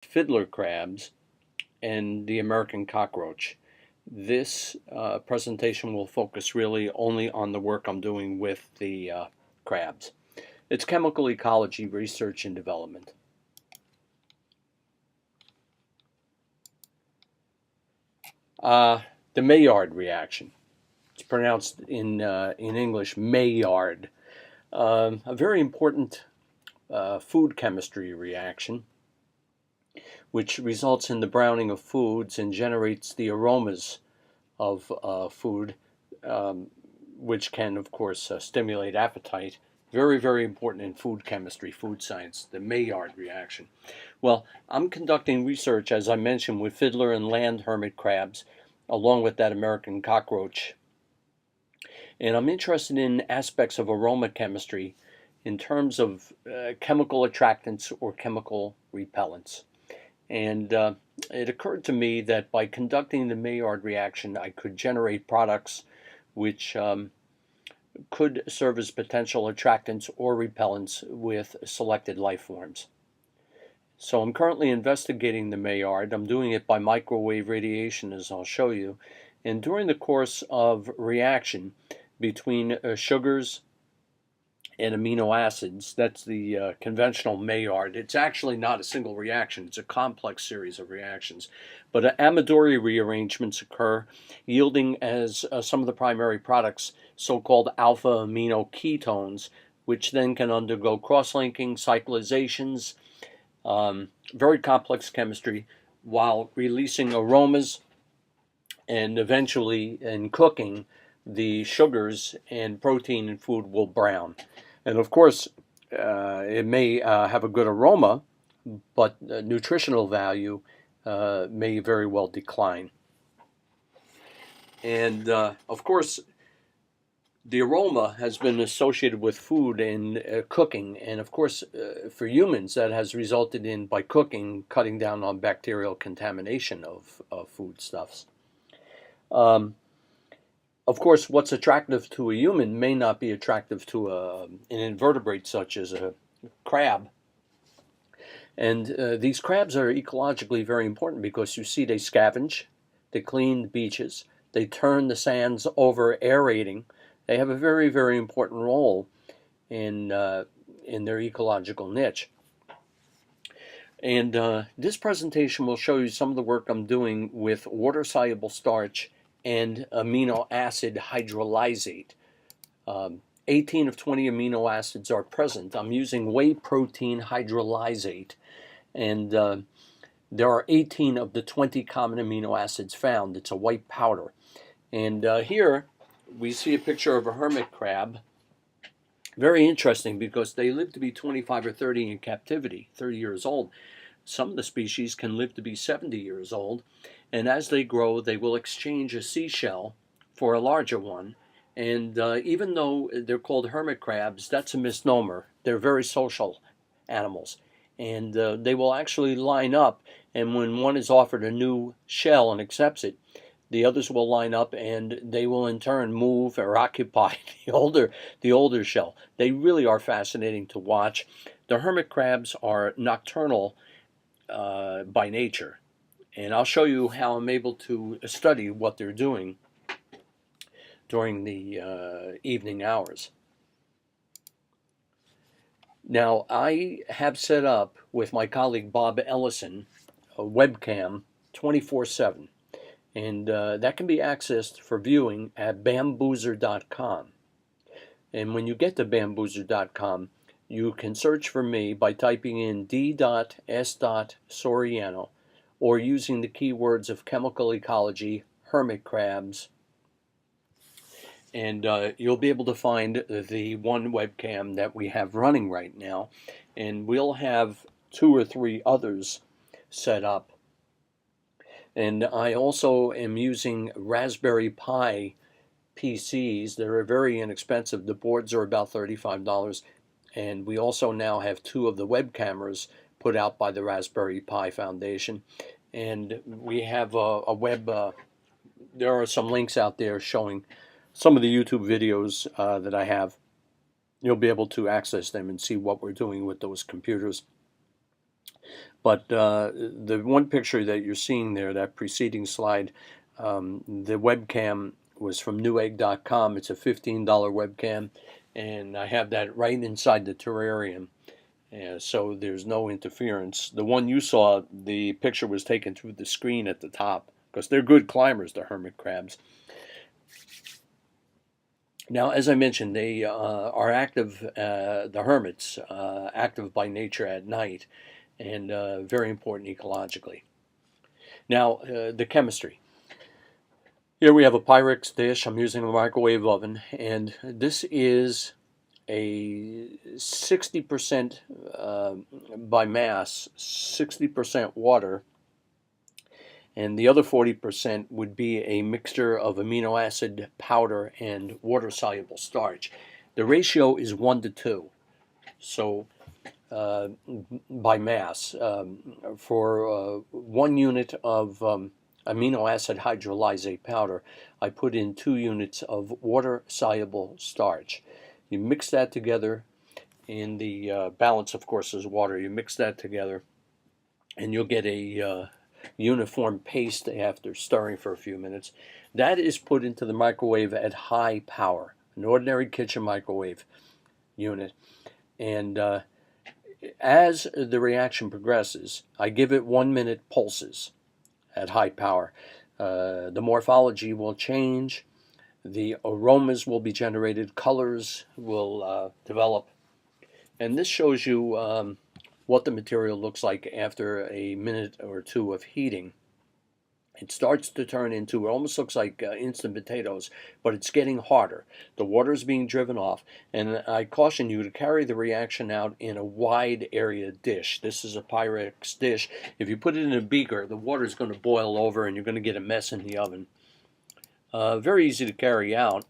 fiddler crabs and the American cockroach. This presentation will focus really only on the work I'm doing with the crabs. It's chemical ecology research and development. The Maillard reaction. It's pronounced in English Maillard. A very important food chemistry reaction which results in the browning of foods and generates the aromas of food, which can, of course, stimulate appetite. Very, very important in food chemistry, food science, the Maillard reaction. Well, I'm conducting research, as I mentioned, with fiddler and land hermit crabs, along with that American cockroach. And I'm interested in aspects of aroma chemistry in terms of chemical attractants or chemical repellents. And it occurred to me that by conducting the Maillard reaction, I could generate products which could serve as potential attractants or repellents with selected life forms. So I'm currently investigating the Maillard. I'm doing it by microwave radiation, as I'll show you. And during the course of reaction between sugars and amino acids, that's the conventional Maillard. It's actually not a single reaction, it's a complex series of reactions. But Amadori rearrangements occur, yielding as some of the primary products so-called alpha amino ketones, which then can undergo cross-linking, cyclizations, very complex chemistry, while releasing aromas, and eventually in cooking, the sugars and protein in food will brown. And of course, it may have a good aroma, but nutritional value may very well decline. And of course, the aroma has been associated with food and cooking. And of course, for humans, that has resulted in, by cooking, cutting down on bacterial contamination of foodstuffs. Of course, what's attractive to a human may not be attractive to an invertebrate such as a crab. And these crabs are ecologically very important because you see they scavenge, they clean the beaches, they turn the sands over aerating. They have a very, very important role in their ecological niche. And this presentation will show you some of the work I'm doing with water-soluble starch and amino acid hydrolysate. 18 of 20 amino acids are present. I'm using whey protein hydrolysate, and there are 18 of the 20 common amino acids found. It's a white powder. And here we see a picture of a hermit crab. Very interesting because they live to be 25 or 30 in captivity, 30 years old. Some of the species can live to be 70 years old, and as they grow, they will exchange a seashell for a larger one. And even though they're called hermit crabs, that's a misnomer. They're very social animals, and they will actually line up, and when one is offered a new shell and accepts it, the others will line up and they will in turn move or occupy the older shell. They really are fascinating to watch. The hermit crabs are nocturnal by nature, and I'll show you how I'm able to study what they're doing during the evening hours. Now, I have set up with my colleague Bob Ellison a webcam 24/7. And that can be accessed for viewing at bamboozer.com. And when you get to bamboozer.com, you can search for me by typing in D.S. Soriano or using the keywords of chemical ecology, hermit crabs, and you'll be able to find the one webcam that we have running right now. And we'll have 2 or 3 others set up. And I also am using Raspberry Pi PCs. They're very inexpensive. The boards are about $35. And we also now have 2 of the web cameras put out by the Raspberry Pi Foundation. And we have a web, there are some links out there showing some of the YouTube videos that I have. You'll be able to access them and see what we're doing with those computers. But the one picture that you're seeing there, that preceding slide, the webcam was from newegg.com. It's a $15 webcam, and I have that right inside the terrarium. So there's no interference. The one you saw, the picture was taken through the screen at the top because they're good climbers, the hermit crabs. Now, as I mentioned, they are active, the hermits, active by nature at night, and very important ecologically. Now, the chemistry. Here we have a Pyrex dish. I'm using a microwave oven, and this is a 60% by mass, 60% water, and the other 40% would be a mixture of amino acid powder and water-soluble starch. The ratio is 1 to 2, so by mass. For 1 unit of amino acid hydrolysate powder, I put in 2 units of water-soluble starch. You mix that together, and the balance, of course, is water. You mix that together, and you'll get a uniform paste after stirring for a few minutes. That is put into the microwave at high power, an ordinary kitchen microwave unit. And as the reaction progresses, I give it 1-minute pulses at high power. The morphology will change, the aromas will be generated, colors will develop, and this shows you what the material looks like after a minute or two of heating. It starts to turn into, it almost looks like instant potatoes, but it's getting harder. The water is being driven off, and I caution you to carry the reaction out in a wide area dish. This is a Pyrex dish. If you put it in a beaker, the water is going to boil over and you're going to get a mess in the oven. Very easy to carry out.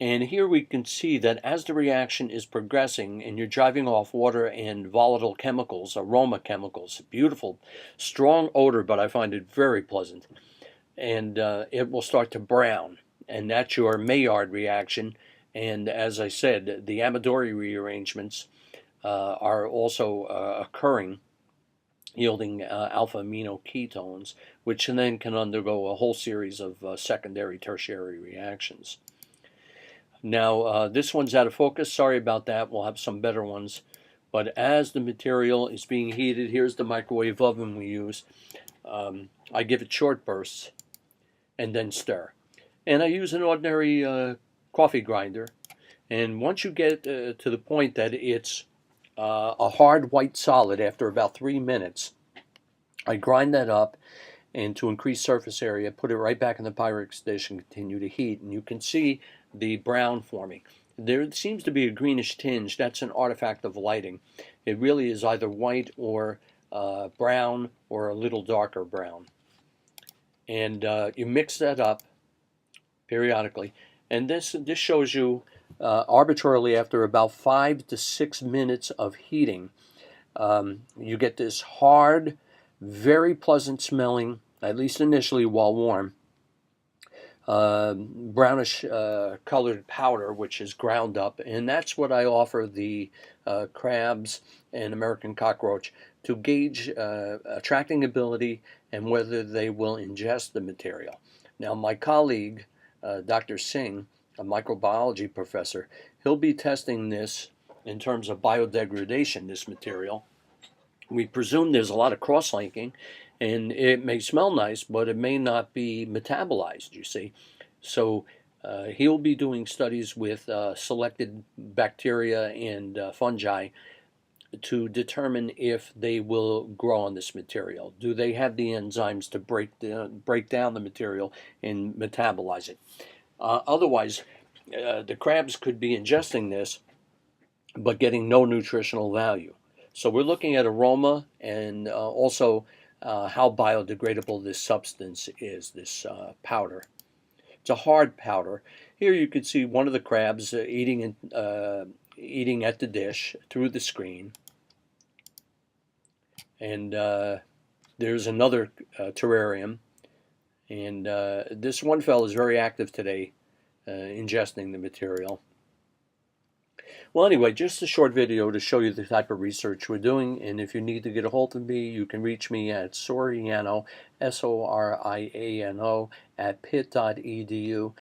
And here we can see that as the reaction is progressing and you're driving off water and volatile chemicals, aroma chemicals, beautiful, strong odor, but I find it very pleasant. And it will start to brown. And that's your Maillard reaction. And as I said, the Amadori rearrangements are also occurring, yielding alpha amino ketones, which then can undergo a whole series of secondary, tertiary reactions. Now, this one's out of focus. Sorry about that. We'll have some better ones. But as the material is being heated, here's the microwave oven we use. I give it short bursts and then stir. And I use an ordinary coffee grinder. And once you get to the point that it's a hard white solid after about 3 minutes, I grind that up, and to increase surface area, put it right back in the Pyrex dish and continue to heat. And you can see the brown forming. There seems to be a greenish tinge. That's an artifact of lighting. It really is either white or brown or a little darker brown. And you mix that up periodically. And this shows you arbitrarily after about 5 to 6 minutes of heating, you get this hard, very pleasant smelling, at least initially while warm, brownish colored powder, which is ground up. And that's what I offer the crabs and American cockroach to gauge attracting ability and whether they will ingest the material. Now, my colleague, Dr. Singh, a microbiology professor, he'll be testing this in terms of biodegradation, this material. We presume there's a lot of cross-linking, and it may smell nice, but it may not be metabolized, you see. So he'll be doing studies with selected bacteria and fungi to determine if they will grow on this material. Do they have the enzymes to break down the material and metabolize it? Otherwise, the crabs could be ingesting this, but getting no nutritional value. So we're looking at aroma and also how biodegradable this substance is, this powder. It's a hard powder. Here you can see one of the crabs eating at the dish through the screen. And there's another terrarium. And this one fellow is very active today, ingesting the material. Well, anyway, just a short video to show you the type of research we're doing, and if you need to get a hold of me, you can reach me at Soriano, Soriano, at pitt.edu.